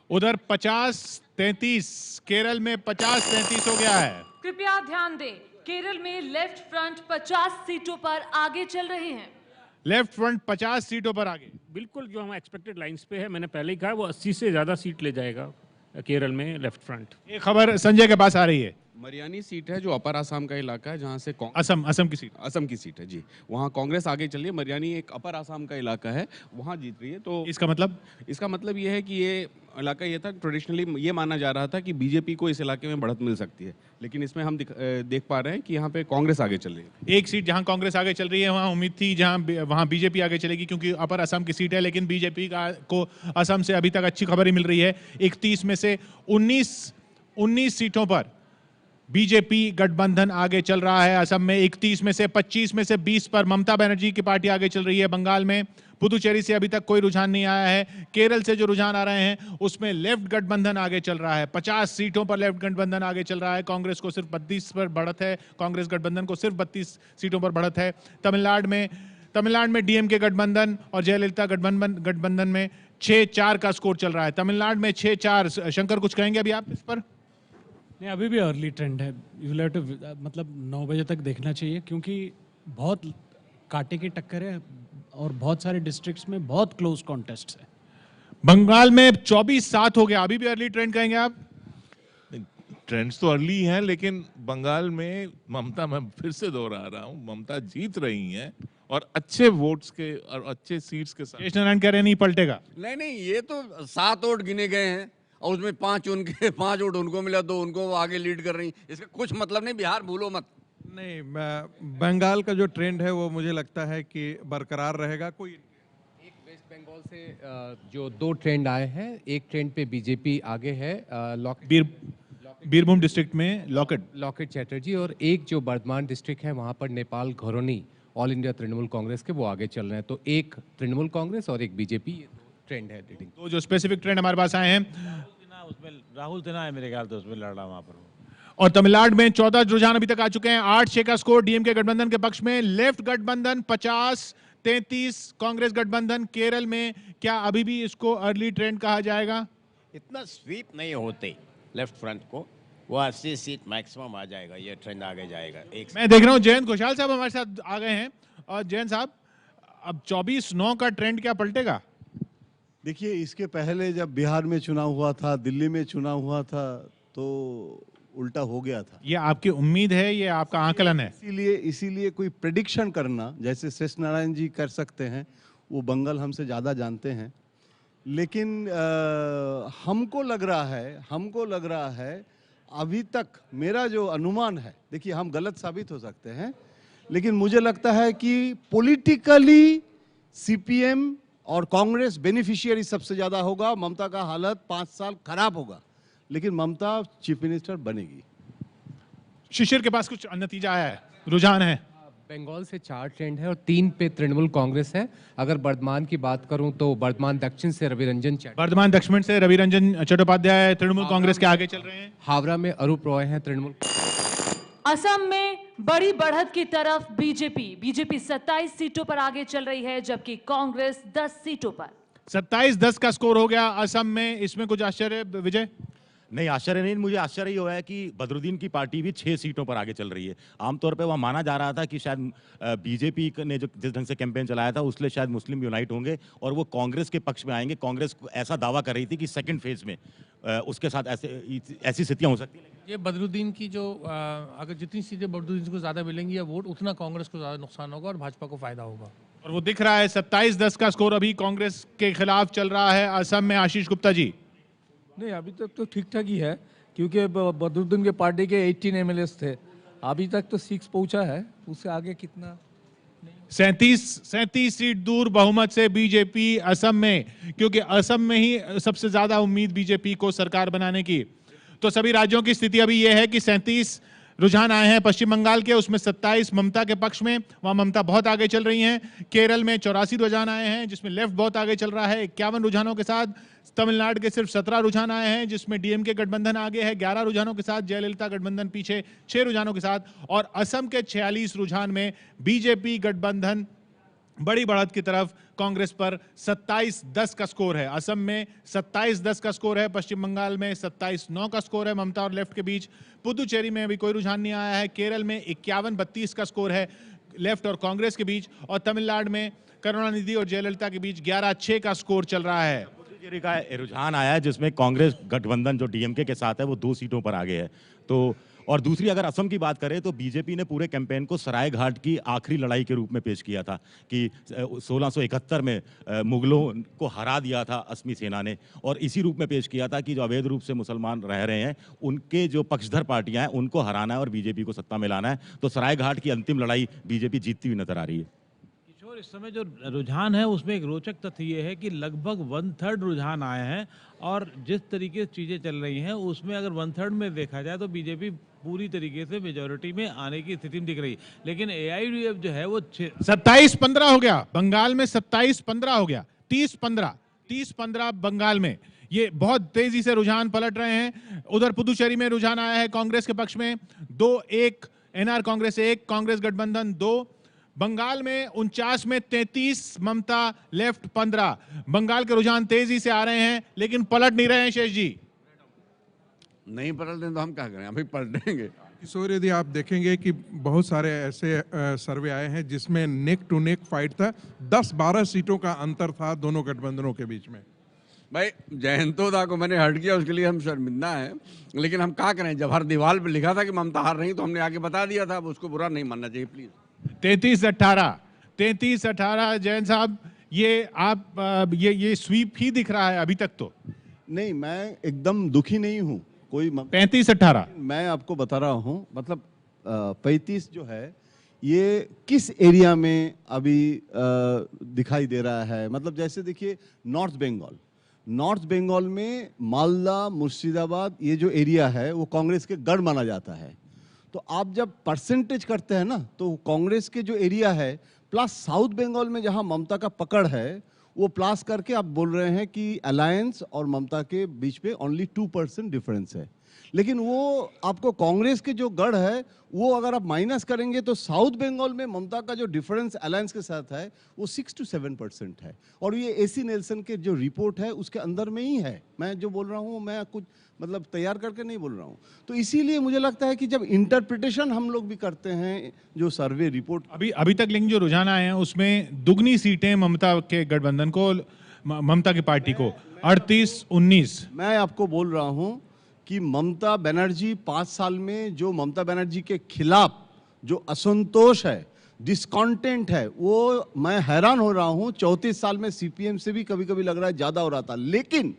उधर 50-33, केरल में 50-33 हो गया है। कृपया ध्यान दें, केरल में लेफ्ट फ्रंट 50 सीटों पर आगे चल रहे हैं। लेफ्ट फ्रंट 50 सीटों पर आगे, बिल्कुल जो हम एक्सपेक्टेड लाइंस पे है। मैंने पहले ही कहा वो 80 से ज़्यादा सीट ले जाएगा केरल में लेफ्ट फ्रंट। एक खबर संजय के पास आ रही है। मरियानी सीट है जो अपर आसाम का इलाका है, जहां से असम की सीट है जी। वहां कांग्रेस आगे चल रही है। मरियानी एक अपर आसाम का इलाका है, वहां जीत रही है। तो इसका मतलब ये है कि ये इलाका ये था, ट्रेडिशनली ये माना जा रहा था कि बीजेपी को इस इलाके में बढ़त मिल सकती है, लेकिन इसमें हम देख पा रहे हैं कि यहाँ पे कांग्रेस आगे चल रही है। एक सीट जहां कांग्रेस आगे चल रही है वहां उम्मीद थी वहां बीजेपी आगे चलेगी, क्योंकि अपर असम की सीट है, लेकिन बीजेपी को असम से अभी तक अच्छी खबर ही मिल रही है। 31 में से 19 सीटों पर बीजेपी गठबंधन आगे चल रहा है। असम में 31 में से 25 में से 20 पर ममता बनर्जी की पार्टी आगे चल रही है। बंगाल में पुदुचेरी से अभी तक कोई रुझान नहीं आया है। केरल से जो रुझान आ रहे हैं उसमें लेफ्ट गठबंधन आगे चल रहा है। 50 सीटों पर लेफ्ट गठबंधन आगे चल रहा है। कांग्रेस को सिर्फ 32 पर बढ़त है। कांग्रेस गठबंधन को सिर्फ 32 सीटों पर बढ़त है। तमिलनाडु में डीएमके गठबंधन और जयललिता गठबंधन में 6-4 का स्कोर चल रहा है। तमिलनाडु में 6-4। शंकर, कुछ कहेंगे अभी आप इस पर? नहीं, अभी भी अर्ली ट्रेंड है। यू हैव टू मतलब 9 बजे तक देखना चाहिए, क्योंकि बहुत कांटे की टक्कर है और बहुत सारे डिस्ट्रिक्ट्स में बहुत क्लोज कॉन्टेस्ट है। बंगाल में 24-7 हो गया, अभी भी अर्ली ट्रेंड कहेंगे आप? ट्रेंड्स तो अर्ली हैं, लेकिन बंगाल में ममता, मैं फिर से दोहरा रहा हूँ, ममता जीत रही हैं और अच्छे वोट्स के और अच्छे सीट्स के साथ। शेष नारायण कह रहे नहीं पलटेगा। नहीं, ये तो 7 वोट गिने गए हैं और उसमें 5 उनके, 5 वोट उनको मिला, 2 उनको, वो आगे लीड कर रही। इसका कुछ मतलब नहीं, बिहार भूलो मत। नहीं, बंगाल का जो ट्रेंड है वो मुझे लगता है कि बरकरार रहेगा। कोई एक वेस्ट बंगाल से जो 2 ट्रेंड आए हैं, एक ट्रेंड पे बीजेपी आगे है, बीरभूम डिस्ट्रिक्ट में लॉकेट चैटर्जी, और एक जो बर्धमान डिस्ट्रिक्ट है वहाँ पर नेपाल घोरनी ऑल इंडिया तृणमूल कांग्रेस के वो आगे चल रहे हैं। तो एक तृणमूल कांग्रेस और एक बीजेपी, ट्रेंड है लीडिंग। तो जो स्पेसिफिक ट्रेंड हमारे पास आए हैं, उसमें राहुल सिन्हा है मेरे ख्याल से, उसमें लड़ रहा वहां पर। और तमिलनाडु में 14 रुझान अभी तक आ चुके हैं। 8-6 का स्कोर डीएमके गठबंधन के पक्ष में। लेफ्ट गठबंधन 50-33 कांग्रेस गठबंधन। केरल में क्या अभी भी इसको अर्ली ट्रेंड कहा जाएगा? इतना स्वीप नहीं होते लेफ्ट फ्रंट को, वो 80 सीट मैक्सिमम आ जाएगा, ये ट्रेंड आगे जाएगा। मैं देख रहा हूं जयंत घोषाल साहब हमारे साथ आ गए हैं। और जयंत साहब, अब 24-9 का ट्रेंड क्या पलटेगा? देखिए, इसके पहले जब बिहार में चुनाव हुआ था, दिल्ली में चुनाव हुआ था, तो उल्टा हो गया था। ये आपकी उम्मीद है, ये आपका आकलन है? इसीलिए कोई प्रेडिक्शन करना, जैसे शेष नारायण जी कर सकते हैं, वो बंगाल हमसे ज़्यादा जानते हैं। लेकिन हमको लग रहा है अभी तक, मेरा जो अनुमान है, देखिए हम गलत साबित हो सकते हैं, लेकिन मुझे लगता है कि पॉलिटिकली सीपीएम और कांग्रेस बेनिफिशियरी सबसे ज्यादा होगा। ममता का हालत 5 साल खराब होगा, लेकिन ममता चीफ मिनिस्टर बनेगी। शिशिर के पास कुछ नतीजा आया है, रुझान है? बंगाल से 4 ट्रेंड है और 3 पे तृणमूल कांग्रेस है। अगर बर्धमान की बात करूं तो बर्धमान दक्षिण से रवि रंजन चट्टोपाध्याय तृणमूल कांग्रेस के आगे चल रहे हैं। हावड़ा में अरूप रॉय हैं तृणमूल। असम में बड़ी बढ़त की तरफ बीजेपी 27 सीटों पर आगे चल रही है, जबकि कांग्रेस 10 सीटों पर। 27-10 का स्कोर हो गया असम में। इसमें कुछ आश्चर्य, विजय? नहीं, आश्चर्य नहीं। मुझे आश्चर्य ये हुआ है कि बदरुद्दीन की पार्टी भी 6 सीटों पर आगे चल रही है। आमतौर पे वह माना जा रहा था कि शायद बीजेपी ने जो जिस ढंग से कैंपेन चलाया था उसलिए शायद मुस्लिम यूनाइट होंगे और वो कांग्रेस के पक्ष में आएंगे। कांग्रेस ऐसा दावा कर रही थी कि सेकंड फेज में उसके साथ ऐसी स्थितियां हो सकती हैं। ये बदरुद्दीन की जो अगर जितनी सीटें बदरुद्दीन को ज़्यादा मिलेंगी या वोट, उतना कांग्रेस को ज़्यादा नुकसान होगा और भाजपा को फायदा होगा। और वो दिख रहा है 27-10 का स्कोर अभी कांग्रेस के खिलाफ चल रहा है असम में। आशीष गुप्ता जी? नहीं, अभी तक तो ठीक ठाक ही है, क्योंकि बदरुद्दीन के पार्टी के 18 एमएलएस थे, अभी तक तो 6 पहुंचा है, उससे आगे कितना? 37 सीट दूर बहुमत से बीजेपी असम में, क्योंकि असम में ही सबसे ज्यादा उम्मीद बीजेपी को सरकार बनाने की। तो सभी राज्यों की स्थिति अभी यह है कि 37 रुझान आए हैं पश्चिम बंगाल के, उसमें 27 ममता के पक्ष में, वहां ममता बहुत आगे चल रही हैं। केरल में 84 रुझान आए हैं जिसमें लेफ्ट बहुत आगे चल रहा है 51 रुझानों के साथ। तमिलनाडु के सिर्फ 17 रुझान आए हैं जिसमें डीएमके गठबंधन आगे है 11 रुझानों के साथ, जयललिता गठबंधन पीछे 6 रुझानों के साथ। और असम के 46 रुझान में बीजेपी गठबंधन बड़ी बढ़त की तरफ, कांग्रेस पर 27-10 का स्कोर है। असम में 27-10 का स्कोर है, पश्चिम बंगाल में 27-9 का स्कोर है ममता और लेफ्ट के बीच। पुदुचेरी में अभी कोई रुझान नहीं आया है। केरल में 51-32 का स्कोर है लेफ्ट और कांग्रेस के बीच। और तमिलनाडु में करुणानिधि और जयललिता के बीच 11-6 का स्कोर चल रहा है। पुदुचेरी का रुझान आया है जिसमें कांग्रेस गठबंधन जो डीएमके के साथ है वो 2 सीटों पर आगे है। तो और दूसरी अगर असम की बात करें तो बीजेपी ने पूरे कैंपेन को सरायघाट की आखिरी लड़ाई के रूप में पेश किया था कि 1671 में मुगलों को हरा दिया था असमी सेना ने, और इसी रूप में पेश किया था कि जो अवैध रूप से मुसलमान रह रहे हैं उनके जो पक्षधर पार्टियां हैं उनको हराना है और बीजेपी को सत्ता में लाना है। तो सरायघाट की अंतिम लड़ाई बीजेपी जीतती हुई नजर आ रही है। किशोर, और इस समय जो रुझान है उसमें एक रोचक तथ्य ये है कि लगभग 1/3 रुझान आए हैं और जिस तरीके से चीज़ें चल रही हैं उसमें अगर 1/3 में देखा जाए तो बीजेपी पूरी तरीके से मेजॉरिटी में आने की स्थिति में दिख रही है, लेकिन AIUDF जो है वो 27-15 हो गया बंगाल में, 27-15 हो गया, 30-15 बंगाल में। ये बहुत तेजी से रुझान पलट रहे हैं। उधर पुदुचेरी में रुझान आया है कांग्रेस के पक्ष में 2-1, NR कांग्रेस 1, कांग्रेस गठबंधन 2। बंगाल में 49 में 33, ममता लेफ्ट 15। बंगाल के रुझान तेजी से आ रहे हैं लेकिन पलट नहीं रहे हैं। शेष जी नहीं पलट दें तो हम क्या करें, अभी पलटेंगे। किशोर, यदि आप देखेंगे कि बहुत सारे ऐसे सर्वे आए हैं जिसमें नेक टू नेक फाइट था, 10-12 सीटों का अंतर था दोनों गठबंधनों के बीच में। भाई जयंतोदा को मैंने हर्ट किया, उसके लिए हम शर्मिंदा हैं, लेकिन हम क्या करें, जब हर दीवार पे लिखा था कि ममता हार रही तो हमने आगे बता दिया था। अब उसको बुरा नहीं मानना चाहिए प्लीज। 33-18 जयंत साहब, ये आप ये स्वीप ही दिख रहा है अभी तक तो? नहीं, मैं एकदम दुखी नहीं हूँ कोई। 35-18 मैं आपको बता रहा हूँ, मतलब 35 जो है ये किस एरिया में अभी दिखाई दे रहा है। मतलब जैसे देखिए नॉर्थ बंगाल में मालदा, मुर्शिदाबाद, ये जो एरिया है वो कांग्रेस के गढ़ माना जाता है। तो आप जब परसेंटेज करते हैं ना, तो कांग्रेस के जो एरिया है प्लस साउथ बंगाल में जहां ममता का पकड़ है वो प्लस करके आप बोल रहे हैं कि अलायंस और ममता के बीच में ओनली 2% डिफरेंस है। लेकिन वो आपको कांग्रेस के जो गढ़ है वो अगर आप माइनस करेंगे तो साउथ बंगाल में ममता का जो डिफरेंस अलायंस के साथ है वो 6 to 7% है। और ये AC नेल्सन के जो रिपोर्ट है उसके अंदर में ही है। मैं जो बोल रहा हूँ मैं कुछ मतलब तैयार करके नहीं बोल रहा हूँ। तो इसीलिए मुझे लगता है कि जब इंटरप्रिटेशन हम लोग भी करते हैं जो सर्वे रिपोर्ट अभी तक लेकिन जो रुझान आए हैं उसमें दुगनी सीटें ममता के गठबंधन को, ममता की पार्टी को 38-19। मैं आपको बोल रहा हूँ कि ममता बनर्जी 5 साल में जो ममता बनर्जी के खिलाफ जो असंतोष है, डिस्कॉन्टेंट है, वो मैं हैरान हो रहा हूँ। 34 साल में CPM से भी कभी कभी लग रहा है ज्यादा हो रहा था। लेकिन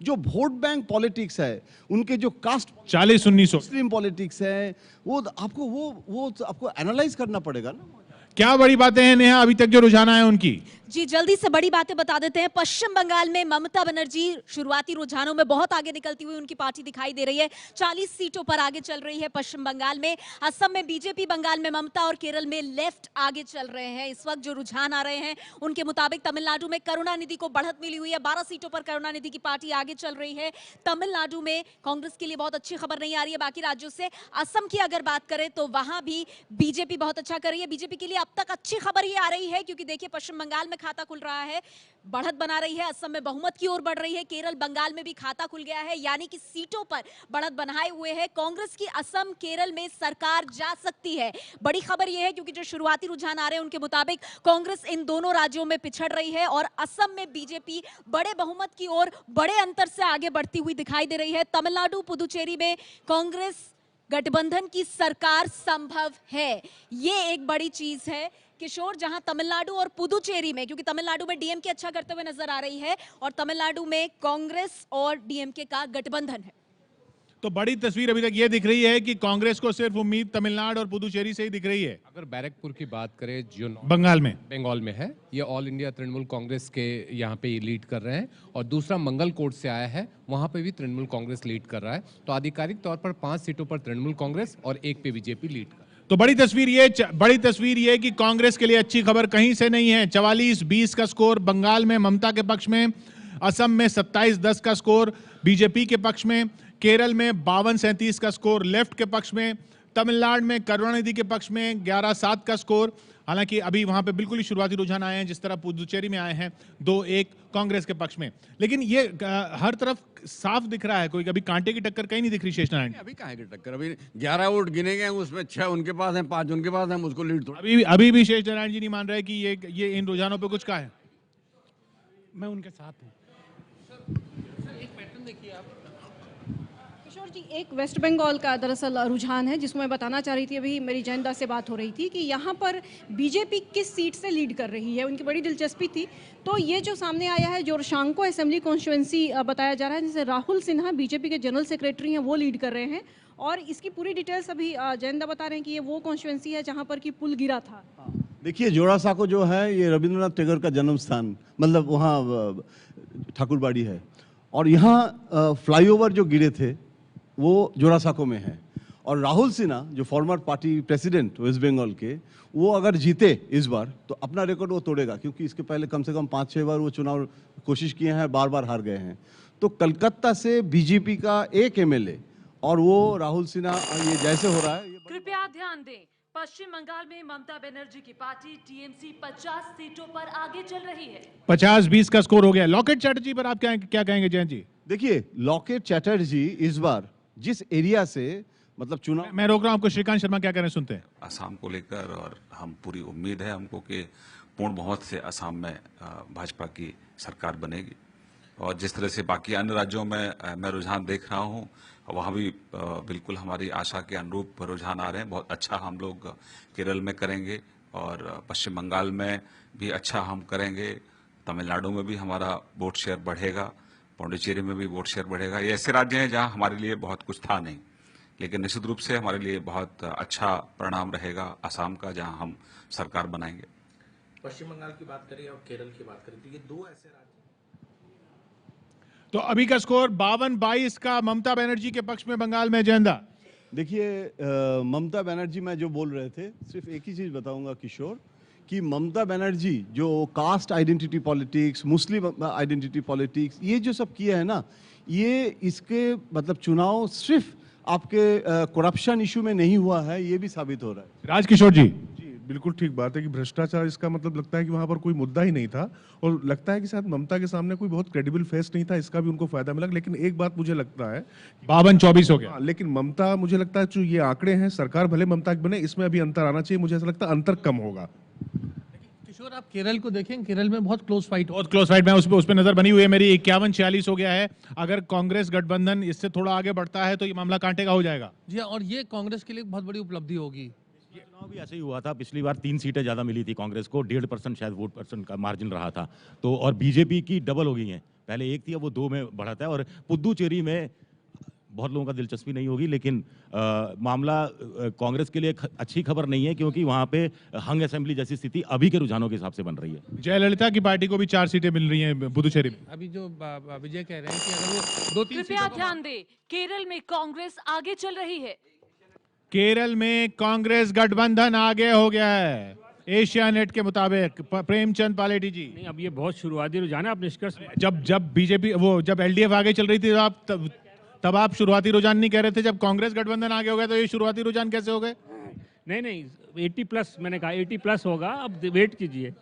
जो वोट बैंक पॉलिटिक्स है, उनके जो कास्ट 40-19 मुस्लिम पॉलिटिक्स है, वो आपको एनालाइज करना पड़ेगा ना। क्या बड़ी बातें हैं नेहा अभी तक जो रुझान आए उनकी? जी जल्दी से बड़ी बातें बता देते हैं। पश्चिम बंगाल में ममता बनर्जी शुरुआती रुझानों में बहुत आगे निकलती हुई उनकी पार्टी दिखाई दे रही है। 40 सीटों पर आगे चल रही है पश्चिम बंगाल में। असम में बीजेपी, बंगाल में ममता और केरल में लेफ्ट आगे चल रहे हैं। इस वक्त जो रुझान आ रहे हैं उनके मुताबिक तमिलनाडु में करुणानिधि को बढ़त मिली हुई है। 12 सीटों पर करुणानिधि की पार्टी आगे चल रही है। तमिलनाडु में कांग्रेस के लिए बहुत अच्छी खबर नहीं आ रही है बाकी राज्यों से। असम की अगर बात करें तो वहां भी बीजेपी बहुत अच्छा कर रही है। बीजेपी के लिए अब तक अच्छी खबर ये आ रही है क्योंकि देखिए पश्चिम बंगाल में खाता खुल रहा है, बढ़त बना रही है। असम में बहुमत की ओर बढ़ रही है। केरल, बंगाल में भी खाता खुल गया है, यानी कि सीटों पर बढ़त बनाए हुए है। कांग्रेस की असम, केरल में सरकार जा सकती है। बड़ी खबर यह है क्योंकि जो शुरुआती रुझान आ रहे हैं उनके मुताबिक कांग्रेस इन दोनों राज्यों में पिछड़ रही है और असम में बीजेपी बड़े बहुमत की ओर बड़े अंतर से आगे बढ़ती हुई दिखाई दे रही है। तमिलनाडु, पुदुचेरी में कांग्रेस गठबंधन की सरकार संभव है, ये एक बड़ी चीज है किशोर। जहां तमिलनाडु और पुदुचेरी में, क्योंकि तमिलनाडु में डीएमके अच्छा करते हुए नजर आ रही है और तमिलनाडु में कांग्रेस और डीएमके का गठबंधन है। तो बड़ी तस्वीर अभी तक ये दिख रही है कि कांग्रेस को सिर्फ उम्मीद तमिलनाडु और पुदुचेरी से ही दिख रही है। अगर बैरकपुर की बात करें जो बंगाल में है, ये ऑल इंडिया तृणमूल कांग्रेस के यहाँ पे ये लीड कर रहे हैं और दूसरा मंगल कोट से आया है, वहाँ पे भी तृणमूल कांग्रेस लीड कर रहा है। तो आधिकारिक तौर पर 5 सीटों पर तृणमूल कांग्रेस और 1 पे बीजेपी लीड कर रहा है। तो बड़ी तस्वीर ये कि कांग्रेस के लिए अच्छी खबर कहीं से नहीं है। 44-20 का स्कोर बंगाल में ममता के पक्ष में, असम में 27-10 का स्कोर बीजेपी के पक्ष में, केरल में 52-37 का स्कोर लेफ्ट के पक्ष में, तमिलनाडु में करुणानिधि के पक्ष में 11-7 का स्कोर। हालांकि अभी वहां पे बिल्कुल ही शुरुआती रुझान आए हैं जिस तरह पुदुचेरी में आए हैं 2-1 कांग्रेस के पक्ष में। लेकिन ये हर तरफ साफ दिख रहा है, कोई कभी कांटे की टक्कर कहीं नहीं दिख रही। शेष नारायण, अभी कहाँ की टक्कर? अभी 11 वोट गिने गए, उसमें 6 उनके पास हैं, 5 उनके पास हैं, उसको लीड थोड़ा। अभी भी शेष नारायण जी नहीं मान रहे कि ये इन रुझानों पे कुछ कहा है। मैं उनके साथ हूँ। एक पैटर्न देखिए आप किशोर जी, एक वेस्ट बंगाल का दरअसल रुझान है जिसको मैं बताना चाह रही थी। अभी मेरी जयंदा से बात हो रही थी कि यहाँ पर बीजेपी किस सीट से लीड कर रही है, उनकी बड़ी दिलचस्पी थी। तो ये जो सामने आया है, जोरशांको असेंबली कॉन्स्टिट्यूएंसी बताया जा रहा है, जिसे राहुल सिन्हा बीजेपी के जनरल सेक्रेटरी हैं वो लीड कर रहे हैं। और इसकी पूरी डिटेल्स अभी जयंदा बता रहे हैं कि ये वो कॉन्स्टिट्यूएंसी है जहाँ पर कि पुल गिरा था। देखिए, जोड़ासांको जो है ये रविंद्रनाथ टैगोर का जन्म स्थान, मतलब वहाँ ठाकुरबाड़ी है, और यहाँ फ्लाईओवर जो गिरे थे वो जोड़ासांको में है। और राहुल सिन्हा जो former party president West Bengal के, वो अगर जीते इस बार तो अपना रिकॉर्ड वो तोड़ेगा, क्योंकि इसके पहले कम से कम 5-6 बार वो चुनाव कोशिश किए हैं, बार बार हार गए हैं। तो कलकत्ता से बीजेपी का एक एमएलए और वो राहुल सिन्हा, ये जैसे हो रहा है। कृपया ध्यान दें, पश्चिम बंगाल में ममता बनर्जी की पार्टी टीएमसी 50 सीटों पर आगे चल रही है। 50-20 का स्कोर हो गया। लॉकेट चैटर्जी पर आप क्या कहेंगे जयंत जी? देखिए, लॉकेट चैटर्जी इस बार जिस एरिया से मतलब चुनाव, मैं रोक रहा हूं आपको। श्रीकांत शर्मा क्या कह रहे हैं, सुनते हैं। असम को लेकर और हम पूरी उम्मीद है हमको कि पूर्ण बहुमत से असम में भाजपा की सरकार बनेगी। और जिस तरह से बाकी अन्य राज्यों में मैं रुझान देख रहा हूं, वहाँ भी बिल्कुल हमारी आशा के अनुरूप रुझान आ रहे हैं। बहुत अच्छा हम लोग केरल में करेंगे और पश्चिम बंगाल में भी अच्छा हम करेंगे। तमिलनाडु में भी हमारा वोट शेयर बढ़ेगा, पौंडीचेरी में भी वोट शेयर बढ़ेगा। ये ऐसे राज्य हैं जहाँ हमारे लिए बहुत कुछ था नहीं, लेकिन निश्चित रूप से हमारे लिए बहुत अच्छा परिणाम रहेगा असम का, जहाँ हम सरकार बनाएंगे। पश्चिम बंगाल की बात करें और केरल की बात करें तो ये दो ऐसे राज्य। तो अभी का स्कोर 52-22 का ममता बनर्जी के पक्ष में बंगाल में। जयंदा, देखिए, ममता बनर्जी में जो बोल रहे थे, सिर्फ एक ही चीज बताऊंगा किशोर, कि ममता बनर्जी जो कास्ट आइडेंटिटी पॉलिटिक्स, मुस्लिम आइडेंटिटी पॉलिटिक्स, ये जो सब किया है ना, ये इसके मतलब चुनाव सिर्फ आपके करप्शन इशू में नहीं हुआ है, ये भी साबित हो रहा है। राजकिशोर जी, बिल्कुल ठीक बात है कि भ्रष्टाचार, इसका मतलब लगता है कि वहां पर कोई मुद्दा ही नहीं था, और लगता है कि शायद ममता के सामने कोई बहुत क्रेडिबल फेस नहीं था, इसका भी उनको फायदा मिला। लेकिन एक बात मुझे लगता है 52-24 हो गया। लेकिन ममता, मुझे लगता है जो ये आंकड़े हैं, सरकार भले ममता की बने, इसमें अभी अंतर आना चाहिए। मुझे ऐसा लगता है अंतर कम होगा। किशोर, आप केरल को देखें, केरल में बहुत क्लोज फाइट, बहुत क्लोज फाइट में उस पर नजर बनी हुई है मेरी। 51-46 हो गया है। अगर कांग्रेस गठबंधन इससे थोड़ा आगे बढ़ता है तो ये मामला कांटे का हो जाएगा। जी, और ये कांग्रेस के लिए बहुत बड़ी उपलब्धि होगी। ये चुनाव भी ऐसे ही हुआ था, पिछली बार 3 सीटें ज़्यादा मिली थी कांग्रेस को, 1.5% शायद वोट परसेंट का मार्जिन रहा था। तो और बीजेपी की डबल हो गई है, पहले 1 थी अब वो 2 में बढ़ा है। और पुद्दुचेरी में बहुत लोगों का दिलचस्पी नहीं होगी, लेकिन मामला कांग्रेस के लिए अच्छी खबर नहीं है, क्योंकि वहाँ पे हंग असेंबली जैसी स्थिति अभी के रुझानों के हिसाब से बन रही है। जयललिता की पार्टी को भी 4 सीटें मिल रही हैं पुदुचेरी में। अभी जो विजय कह रहे हैं कि अगर वो 2-3 कृपया ध्यान दें, केरल में कांग्रेस आगे चल रही है। केरल में कांग्रेस गठबंधन आगे हो गया है एशिया नेट के मुताबिक। प्रेमचंद पालेटी जी, नहीं, अब ये बहुत शुरुआती रुझान है। आप निष्कर्ष, जब बीजेपी जब एलडीएफ आगे चल रही थी तब आप शुरुआती रुझान नहीं कह रहे थे। जब कांग्रेस गठबंधन आगे हो गया तो ये शुरुआती रुझान कैसे हो गए? नहीं, 80+, मैंने कहा 80+ होगा। अब वेट कीजिए।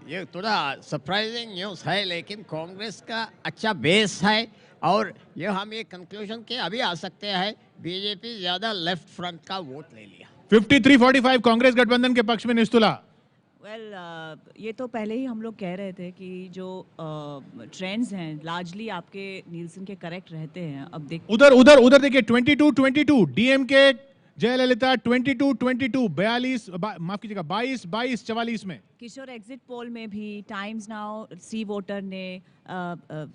ये थोड़ा सरप्राइजिंग न्यूज़ है, लेकिन कांग्रेस का अच्छा बेस है, और ये हम ये कंक्लूजन के अभी आ सकते हैं, बीजेपी ज्यादा लेफ्ट फ्रंट का वोट ले लिया। 53-45 कांग्रेस गठबंधन के पक्ष में। निस्तुला, ये तो पहले ही हम लोग कह रहे थे कि जो ट्रेंड्स हैं लार्जली आपके नीलसन के करेक्ट रहते हैं। अब उधर देखिए 22-22 डीएमके जयललिता, 22-22 42, माफ कीजिएगा 22-22 44 में। किशोर, एग्जिट पोल में भी टाइम्स नाउ सी वोटर ने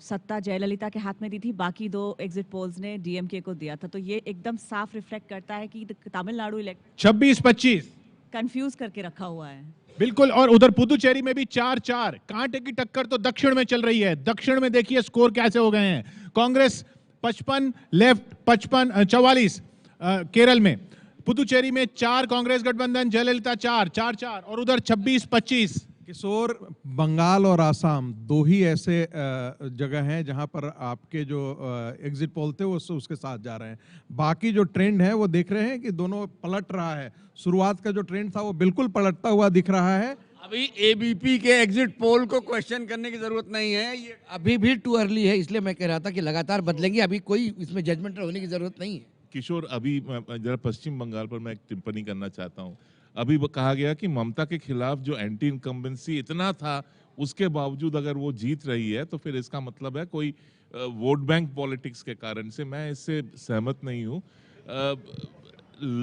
सत्ता जयललिता के हाथ में दी थी, बाकी 2 एग्जिट पोल्स ने डीएमके को दिया था। तो ये एकदम साफ रिफ्लेक्ट करता है कि तमिलनाडु इलेक्ट 26-25 कंफ्यूज करके रखा हुआ है। बिल्कुल। और उधर पुदुचेरी में भी 4-4 कांटे की टक्कर तो दक्षिण में चल रही है। दक्षिण में देखिए स्कोर कैसे हो गए हैं। कांग्रेस 55, लेफ्ट 44 केरल में। पुदुचेरी में 4 कांग्रेस गठबंधन, जयललिता 4-4 और उधर 26-25। किशोर, बंगाल और आसाम 2 ही ऐसे जगह हैं जहां पर आपके जो एग्जिट पोल थे वो उसके साथ जा रहे हैं। बाकी जो ट्रेंड है वो देख रहे हैं कि दोनों पलट रहा है। शुरुआत का जो ट्रेंड था वो बिल्कुल पलटता हुआ दिख रहा है। अभी एबीपी के एग्जिट पोल को क्वेश्चन करने की जरूरत नहीं है, ये अभी भी टू अर्ली है, इसलिए मैं कह रहा था कि लगातार बदलेंगे, अभी कोई इसमें जजमेंट होने की जरूरत नहीं है। किशोर, अभी जरा पश्चिम बंगाल पर मैं एक टिप्पणी करना चाहता हूँ। अभी कहा गया कि ममता के खिलाफ जो एंटी इनकम्बेंसी इतना था, उसके बावजूद अगर वो जीत रही है तो फिर इसका मतलब है कोई वोट बैंक पॉलिटिक्स के कारण से। मैं इससे सहमत नहीं हूँ।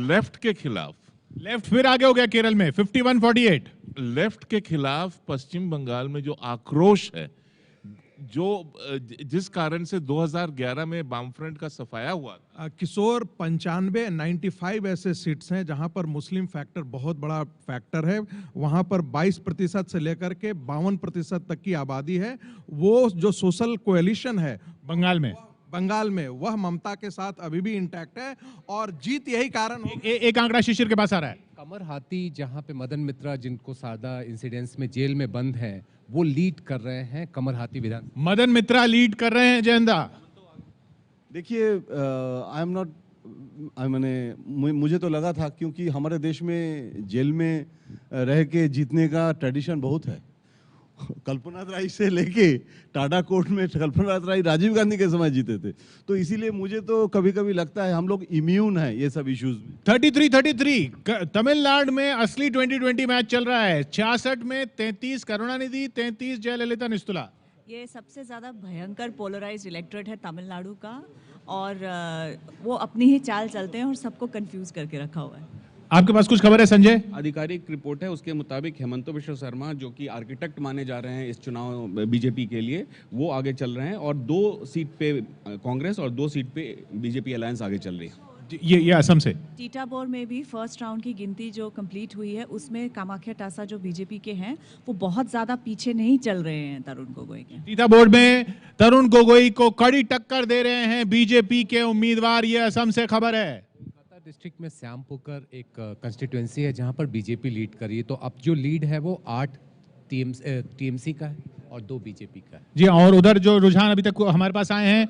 लेफ्ट के खिलाफ, लेफ्ट फिर आगे हो गया केरल में 51-48। लेफ्ट के खिलाफ पश्चिम बंगाल में जो आक्रोश है, जो जिस कारण से 2011 में वामफ्रंट का सफाया हुआ, किशोर 95 ऐसे सीट्स हैं जहां पर मुस्लिम फैक्टर बहुत बड़ा फैक्टर है। वहां पर 22% से लेकर के 52% तक की आबादी है। वो जो सोशल कोएलिशन है बंगाल में वह ममता के साथ अभी भी इंटैक्ट है और जीत यही कारण एक आंकड़ा शिशिर के पास आ रहा है। कमर हाथी जहां पे मदन मित्रा जिनको सादा इंसिडेंट्स में जेल में बंद है वो लीड कर रहे हैं कमर हाथी विधान। मदन मित्रा लीड कर रहे हैं जयंदा। देखिए मुझे तो लगा था, क्योंकि हमारे देश में जेल में रह के जीतने का ट्रेडिशन बहुत है। कल्पनाथ राय से लेके टाटा कोर्ट में कल्पनाथ राय राजीव गांधी के समय जीते थे, तो इसीलिए मुझे तो कभी कभी लगता है हम लोग इम्यून हैं ये सब इश्यूज में। 33 तमिलनाडु में असली 2020 मैच चल रहा है। 66 में 33 करुणानिधि, 33 जयललिता निस्तुला। ये सबसे ज़्यादा भयंकर पोलराइज्ड इलेक्टोरेट है तमिलनाडु का, और वो अपनी ही चाल चलते हैं और सबको कंफ्यूज करके रखा हुआ है। आपके पास कुछ खबर है संजय? आधिकारिक रिपोर्ट है, उसके मुताबिक हेमंत बिश्व शर्मा जो कि आर्किटेक्ट माने जा रहे हैं इस चुनाव बीजेपी के लिए, वो आगे चल रहे हैं और 2 सीट पे कांग्रेस और 2 सीट पे बीजेपी अलायंस आगे चल रही है। ये असम से टीटाबोर में भी फर्स्ट राउंड की गिनती जो कंप्लीट हुई है उसमें कामाख्या टासा जो बीजेपी के हैं वो बहुत ज्यादा पीछे नहीं चल रहे हैं तरुण गोगोई के। टीटाबोर में तरुण गोगोई को कड़ी टक्कर दे रहे हैं बीजेपी के उम्मीदवार। ये असम से खबर है। डिस्ट्रिक्ट में श्यामपुकर एक कंस्टिट्यूएंसी है जहां पर बीजेपी लीड कर रही है, तो अब जो लीड है वो 8 टीएमसी का है और 2 बीजेपी का है। जी, और उधर जो रुझान अभी तक हमारे पास आए हैं,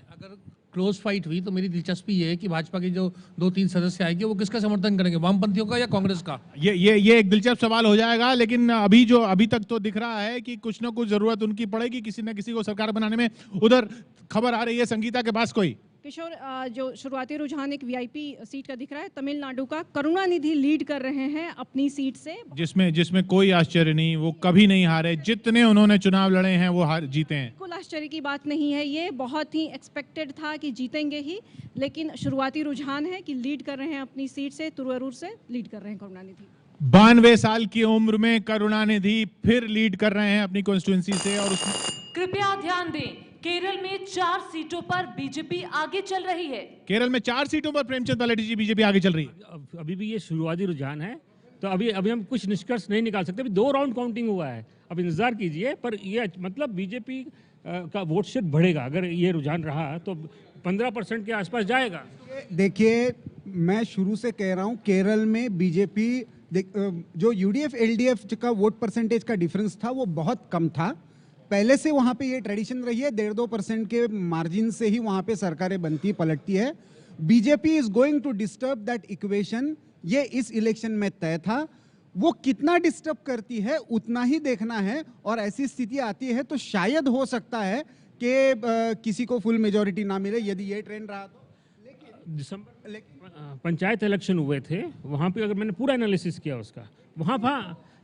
अगर क्लोज फाइट हुई तो मेरी दिलचस्पी ये है कि भाजपा के जो 2-3 सदस्य आएंगे वो किसका समर्थन करेंगे, वामपंथियों का या कांग्रेस का? ये एक दिलचस्प सवाल हो जाएगा। लेकिन अभी तक तो दिख रहा है कि कुछ ना कुछ जरूरत उनकी पड़ेगी किसी न किसी को सरकार बनाने में। उधर खबर आ रही है संगीता के पास कोई। किशोर, जो शुरुआती रुझान एक वीआईपी सीट का दिख रहा है तमिलनाडु का। करुणानिधि लीड कर रहे हैं अपनी सीट से, जिसमें कोई आश्चर्य नहीं, वो कभी नहीं हारे। जितने उन्होंने चुनाव लड़े हैं वो जीते हैं। बिल्कुल आश्चर्य की बात नहीं है, ये बहुत ही एक्सपेक्टेड था कि जीतेंगे ही, लेकिन शुरुआती रुझान है कि लीड कर रहे हैं अपनी सीट से, तुरुअरूर से लीड कर रहे हैं करुणानिधि। 92 साल की उम्र में करुणानिधि फिर लीड कर रहे हैं अपनी कॉन्स्टिट्यूंसी से। और कृपया ध्यान दें, केरल में 4 सीटों पर बीजेपी आगे चल रही है। केरल में 4 सीटों पर प्रेमचंद बालाजी जी बीजेपी आगे चल रही है। अभी भी ये शुरुआती रुझान है, तो अभी हम कुछ निष्कर्ष नहीं निकाल सकते। अभी 2 राउंड काउंटिंग हुआ है, अब इंतजार कीजिए। पर ये मतलब बीजेपी का वोट शेयर बढ़ेगा अगर ये रुझान रहा तो 15% के आसपास जाएगा। देखिए, मैं शुरू से कह रहा हूँ केरल में बीजेपी जो यूडीएफ एलडीएफ का वोट परसेंटेज का डिफरेंस था वो बहुत कम था। पहले से वहाँ पे ये ट्रेडिशन रही है, 1.5-2% के मार्जिन से ही वहाँ पे सरकारें बनती पलटती है। BJP is going to disturb that equation, ये इस इलेक्शन में तय था। वो कितना डिस्टर्ब करती है उतना ही देखना है, और ऐसी स्थिति आती है तो शायद हो सकता है कि किसी को फुल मेजॉरिटी ना मिले यदि ये ट्रेंड रहा तो। दिसंबर पंचायत इलेक्शन हुए थे, वहाँ पे अगर मैंने पूरा एनालिसिस किया उसका, वहाँ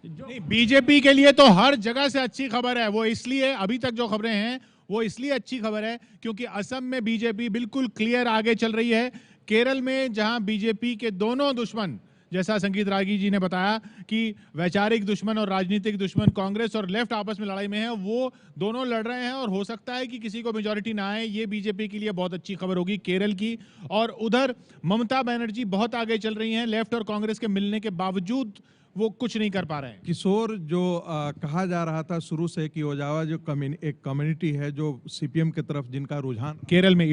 नहीं, बीजेपी के लिए तो हर जगह से अच्छी खबर है। वो इसलिए अभी तक जो खबरें हैं वो इसलिए अच्छी खबर है क्योंकि असम में बीजेपी बिल्कुल क्लियर आगे चल रही है। केरल में जहां बीजेपी के दोनों दुश्मन, जैसा संगीत रागी जी ने बताया कि वैचारिक दुश्मन और राजनीतिक दुश्मन कांग्रेस और लेफ्ट आपस में लड़ाई में है, वो दोनों लड़ रहे हैं और हो सकता है कि किसी को मेजॉरिटी ना आए। ये बीजेपी के लिए बहुत अच्छी खबर होगी केरल की। और उधर ममता बनर्जी बहुत आगे चल रही हैं, लेफ्ट और कांग्रेस के मिलने के बावजूद वो कुछ नहीं कर पा रहे हैं। किशोर, जो कहा जा रहा था शुरू से कि ओजावा जो एक कम्युनिटी है जो सीपीएम की तरफ जिनका रुझान केरल में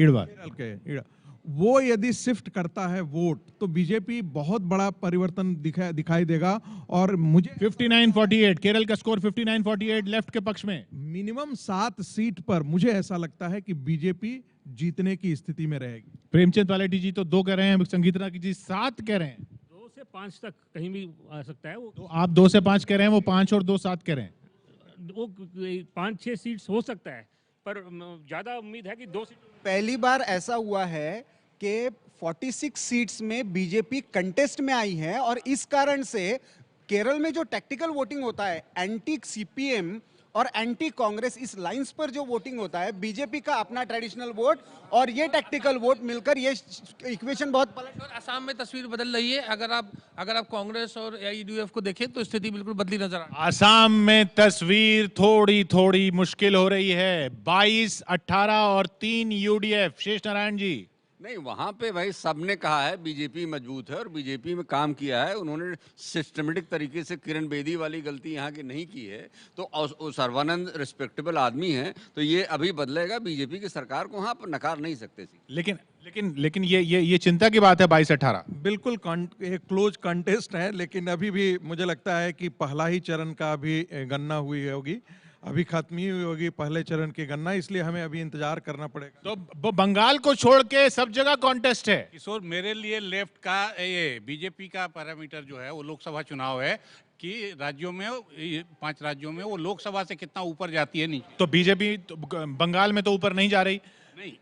वो यदि शिफ्ट करता है वोट तो बीजेपी बहुत बड़ा परिवर्तन दिखाई देगा। और मुझे 59-48 केरल का स्कोर 59-48 लेफ्ट के पक्ष में। मिनिमम 7 सीट पर मुझे ऐसा लगता है कि बीजेपी जीतने की स्थिति में रहेगी। प्रेमचंद बालाजी जी तो 2 कह रहे हैं, संगीत रागी जी 7 कह रहे हैं। 2 से 5 तक कहीं भी आ सकता है वो। तो आप 2 से 5 कह रहे हैं, वो 5 और 2 7 कह रहे हैं। वो 5-6 सीट्स हो सकता है, पर ज्यादा उम्मीद है कि 2 सीट। पहली बार ऐसा हुआ है कि 46 सीट्स में बीजेपी कंटेस्ट में आई है, और इस कारण से केरल में जो टैक्टिकल वोटिंग होता है एंटी सीपीएम और एंटी कांग्रेस, इस लाइंस पर जो वोटिंग होता है, बीजेपी का अपना ट्रेडिशनल वोट और ये टैक्टिकल वोट मिलकर ये इक्वेशन बहुत पलट। असम में तस्वीर बदल रही है। अगर आप कांग्रेस और एआईयूडीएफ को देखें तो स्थिति बिल्कुल बदली नजर आ रही है। असम में तस्वीर थोड़ी थोड़ी मुश्किल हो रही है। 22, 18 और 3 यूडीएफ। शेष नारायण जी, नहीं, वहां पे भाई सबने कहा है बीजेपी मजबूत है और बीजेपी में काम किया है। उन्होंने सिस्टमेटिक तरीके से किरण बेदी वाली गलती यहाँ की नहीं की है। तो सर्वानंद रिस्पेक्टेबल आदमी है, तो ये अभी बदलेगा। बीजेपी की सरकार को वहाँ पर नकार नहीं सकते थी। लेकिन ये चिंता की बात है। 22-18 बिल्कुल एक क्लोज कंटेस्ट है, लेकिन अभी भी मुझे लगता है कि पहला ही चरण का अभी गणना हुई होगी, अभी खत्म ही हुई होगी पहले चरण की गणना, इसलिए हमें अभी इंतजार करना पड़ेगा। तो बंगाल को छोड़ के सब जगह कॉन्टेस्ट है। किशोर, मेरे लिए लेफ्ट का ये बीजेपी का पैरामीटर जो है वो लोकसभा चुनाव है कि राज्यों में 5 राज्यों में वो लोकसभा से कितना ऊपर जाती है। नहीं तो बीजेपी बंगाल में तो ऊपर नहीं जा रही। नहीं,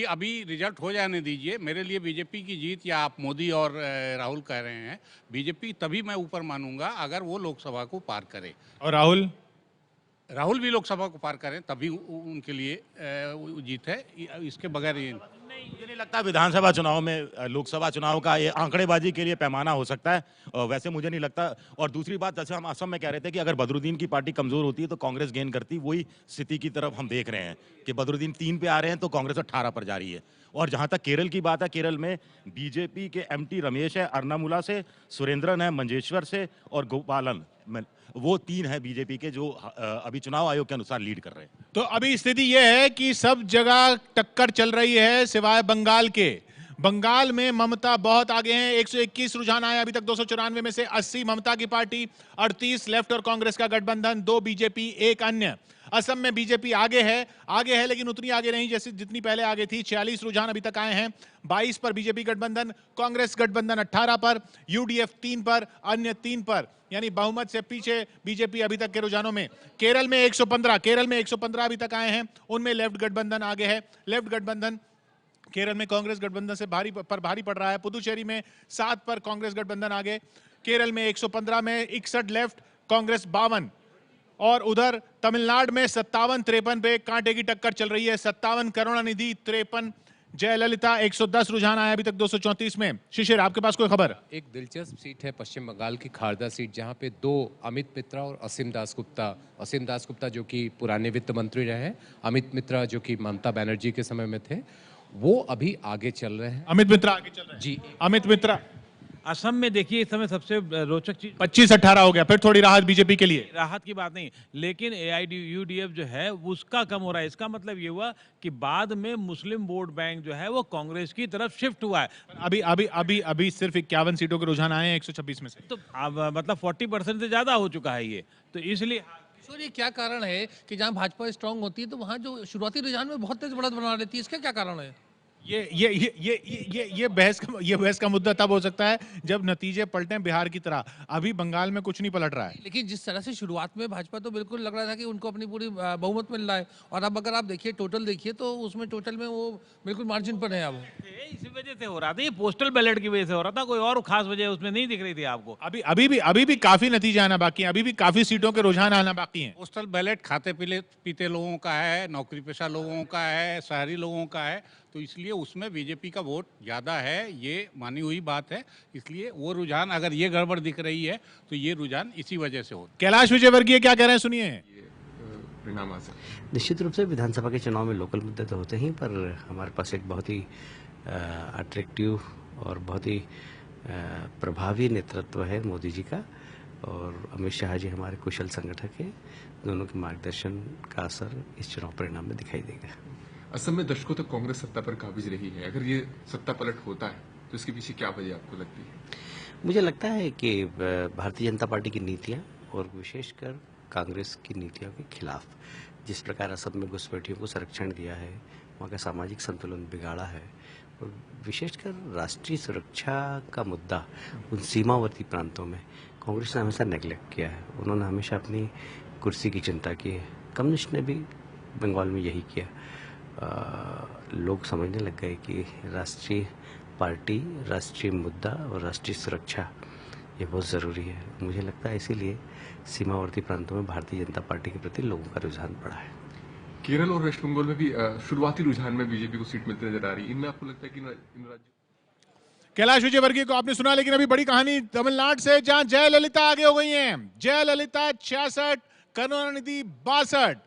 अभी रिजल्ट हो जाने दीजिए। मेरे लिए बीजेपी की जीत, या आप मोदी और राहुल कह रहे हैं, बीजेपी तभी मैं ऊपर मानूंगा अगर वो लोकसभा को पार करे। और राहुल भी लोकसभा को पार करें तभी उनके लिए जीत है। इसके बगैर ये मुझे नहीं लगता विधानसभा चुनाव में लोकसभा चुनाव का ये आंकड़ेबाजी के लिए पैमाना हो सकता है। वैसे मुझे नहीं लगता। और दूसरी बात, जैसे हम असम में कह रहे थे कि अगर बदरुद्दीन की पार्टी कमजोर होती है तो कांग्रेस गेन करती, वही स्थिति की तरफ हम देख रहे हैं कि बदरुद्दीन 3 पे आ रहे हैं तो कांग्रेस 18 पर जा रही है। और जहां तक केरल की बात है, केरल में बीजेपी के एमटी रमेश है अर्नामुला से, सुरेंद्रन है मंजेश्वर से और गोपालन, वो 3 है बीजेपी के जो अभी चुनाव आयोग के अनुसार लीड कर रहे हैं। तो अभी स्थिति यह है कि सब जगह टक्कर चल रही है सिवाय बंगाल के। बंगाल में ममता बहुत आगे हैं। 121 रुझान आए अभी तक। 294 में से 80 ममता की पार्टी, 38 लेफ्ट और कांग्रेस का गठबंधन, 2 बीजेपी, 1 अन्य। असम में बीजेपी आगे है लेकिन उतनी आगे नहीं जैसे जितनी पहले आगे थी। 46 रुझान अभी तक आए हैं। 22 पर बीजेपी गठबंधन, कांग्रेस गठबंधन 18 पर, यूडीएफ 3 पर, अन्य 3 पर, यानी बहुमत से पीछे बीजेपी अभी तक के रुझानों में। केरल में 115 अभी तक आए हैं, उनमें लेफ्ट गठबंधन आगे है। लेफ्ट गठबंधन केरल में कांग्रेस गठबंधन से भारी पड़ रहा है। पुदुचेरी में 7 पर कांग्रेस गठबंधन आगे। केरल में 115 में 61 लेफ्ट, कांग्रेस 52। और उधर तमिलनाडु में 57-53 पे कांटे की टक्कर चल रही है। 57 करुणानिधि, 53 जयललिता। 110 रुझान आया अभी तक 234 में। शिशिर, आपके पास कोई खबर? एक दिलचस्प सीट है पश्चिम बंगाल की खारदा सीट, जहां पे 2 अमित मित्रा और असीम दासगुप्ता जो कि पुराने वित्त मंत्री रहे हैं, अमित मित्रा जो कि ममता बनर्जी के समय में थे, वो अभी आगे चल रहे हैं। अमित मित्रा आगे चल रहे हैं जी। अमित मित्रा असम में देखिए इस समय सबसे रोचक चीज 25-18 हो गया, फिर थोड़ी राहत बीजेपी के लिए। राहत की बात नहीं, लेकिन एआईयूडीएफ जो है उसका कम हो रहा है। इसका मतलब ये हुआ कि बाद में मुस्लिम वोट बैंक जो है वो कांग्रेस की तरफ शिफ्ट हुआ है। अभी सिर्फ 51 सीटों के रुझान आए हैं 126 में से। तो अब मतलब 40% से ज्यादा हो चुका है ये, तो इसलिए किशोर, ये क्या कारण है कि जहाँ भाजपा स्ट्रांग होती है तो वहाँ जो शुरुआती रुझान में बहुत तेज बढ़त बना लेती है, इसका क्या कारण है? ये बहस का मुद्दा तब हो सकता है जब नतीजे पलटें बिहार की तरह। अभी बंगाल में कुछ नहीं पलट रहा है। लेकिन जिस तरह से शुरुआत में भाजपा तो बिल्कुल लग रहा था कि उनको अपनी पूरी बहुमत मिल रहा है, और अब अगर आप देखिए टोटल देखिए तो उसमें टोटल में वो बिल्कुल मार्जिन पर है। अब इसी वजह से हो रहा था, ये पोस्टल बैलेट की वजह से हो रहा था, कोई और खास वजह उसमें नहीं दिख रही थी आपको। अभी भी काफी नतीजे आना बाकी है। अभी भी काफी सीटों के रुझान आना बाकी है। पोस्टल बैलेट खाते पीते लोगों का है, नौकरी पेशा लोगों का है, शहरी लोगों का है, तो इसलिए उसमें बीजेपी का वोट ज़्यादा है, ये मानी हुई बात है। इसलिए वो रुझान, अगर ये गड़बड़ दिख रही है तो ये रुझान इसी वजह से होता है। कैलाश विजयवर्गीय क्या कह रहे हैं, सुनिए। निश्चित रूप से विधानसभा के चुनाव में लोकल मुद्दे तो होते ही, पर हमारे पास एक बहुत ही अट्रैक्टिव और बहुत ही प्रभावी नेतृत्व है मोदी जी का, और अमित शाह जी हमारे कुशल संगठक है। दोनों के मार्गदर्शन का असर इस चुनाव परिणाम में दिखाई देगा। असम में दशकों तक कांग्रेस सत्ता पर काबिज रही है, अगर ये सत्ता पलट होता है तो इसके पीछे क्या वजह आपको लगती है? मुझे लगता है कि भारतीय जनता पार्टी की नीतियां और विशेषकर कांग्रेस की नीतियों के खिलाफ, जिस प्रकार असम में घुसपैठियों को संरक्षण दिया है, वहाँ का सामाजिक संतुलन बिगाड़ा है, और विशेषकर राष्ट्रीय सुरक्षा का मुद्दा उन सीमावर्ती प्रांतों में कांग्रेस ने हमेशा नेग्लेक्ट किया है। उन्होंने हमेशा अपनी कुर्सी की चिंता की है। कम्युनिस्ट ने भी बंगाल में यही किया। लोग समझने लग गए कि राष्ट्रीय पार्टी, राष्ट्रीय मुद्दा और राष्ट्रीय सुरक्षा, ये बहुत ज़रूरी है। मुझे लगता है इसीलिए सीमावर्ती प्रांतों में भारतीय जनता पार्टी के प्रति लोगों का रुझान बढ़ा है। केरल और वेस्ट बंगाल में भी शुरुआती रुझान में बीजेपी को सीट मिलती नजर आ रही है। इनमें आपको लगता है कि इन राज्यों कैलाश विजयवर्गीय को आपने सुना, लेकिन अभी बड़ी कहानी तमिलनाडु से, जहां जयललिता आगे हो गई हैं। जयललिता 66, करुणानिधि 62।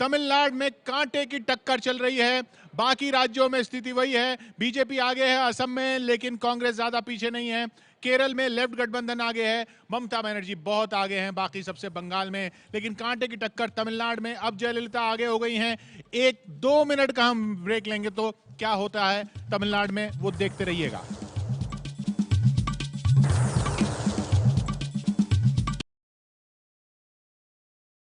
तमिलनाडु में कांटे की टक्कर चल रही है। बाकी राज्यों में स्थिति वही है, बीजेपी आगे है असम में, लेकिन कांग्रेस ज्यादा पीछे नहीं है। केरल में लेफ्ट गठबंधन आगे है, ममता बनर्जी बहुत आगे हैं, बाकी सबसे बंगाल में, लेकिन कांटे की टक्कर तमिलनाडु में। अब जयललिता आगे हो गई हैं। 1-2 मिनट का हम ब्रेक लेंगे, तो क्या होता है तमिलनाडु में वो देखते रहिएगा।